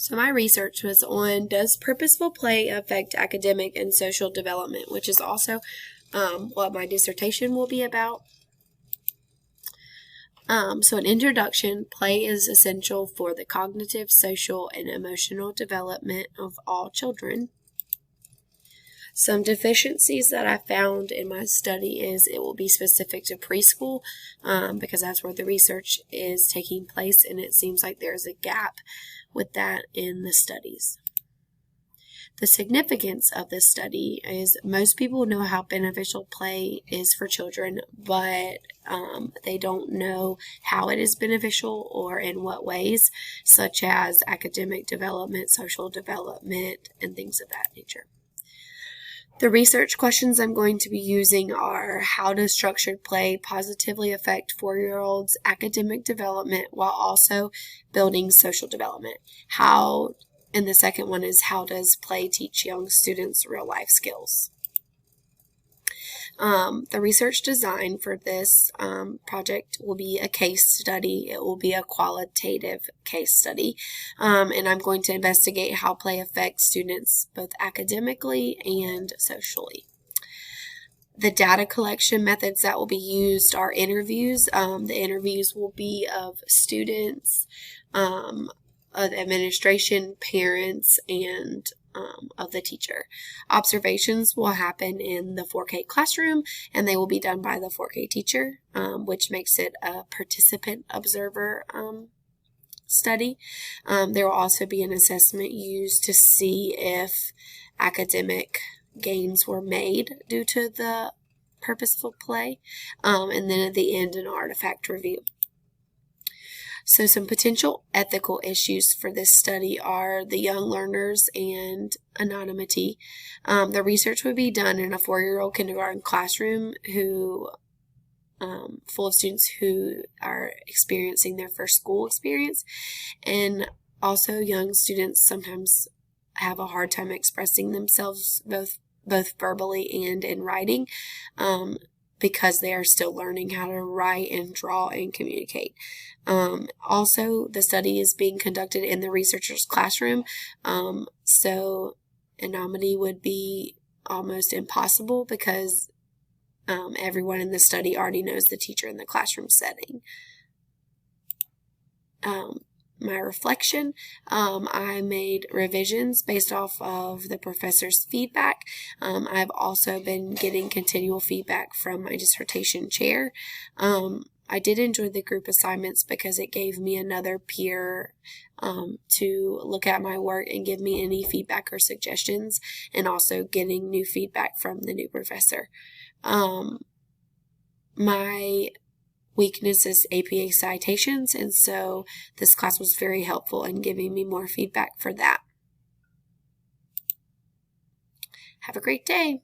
So my research was on, does purposeful play affect academic and social development, which is also what my dissertation will be about. So an introduction, play is essential for the cognitive, social, and emotional development of all children. Some deficiencies that I found in my study is it will be specific to preschool because that's where the research is taking place, and it seems like there's a gap with that in the studies. The significance of this study is most people know how beneficial play is for children, but they don't know how it is beneficial or in what ways, such as academic development, social development, and things of that nature. The research questions I'm going to be using are, how does structured play positively affect 4-year-olds' academic development while also building social development? And the second one is, how does play teach young students real-life skills? The research design for this project will be a case study. It will be a qualitative case study, and I'm going to investigate how play affects students both academically and socially. The data collection methods that will be used are interviews. The interviews will be of students, of administration, parents, and of the teacher. Observations will happen in the 4K classroom, and they will be done by the 4K teacher, which makes it a participant observer study. There will also be an assessment used to see if academic gains were made due to the purposeful play, and then at the end, an artifact review. So some potential ethical issues for this study are the young learners and anonymity. The research would be done in a 4-year-old kindergarten classroom full of students who are experiencing their first school experience. And also young students sometimes have a hard time expressing themselves both verbally and in writing, because they are still learning how to write and draw and communicate. Also, the study is being conducted in the researcher's classroom, so anonymity would be almost impossible because everyone in the study already knows the teacher in the classroom setting. My reflection, I made revisions based off of the professor's feedback. I've also been getting continual feedback from my dissertation chair. I did enjoy the group assignments because it gave me another peer to look at my work and give me any feedback or suggestions, and also getting new feedback from the new professor. My weakness is APA citations, and so this class was very helpful in giving me more feedback for that. Have a great day.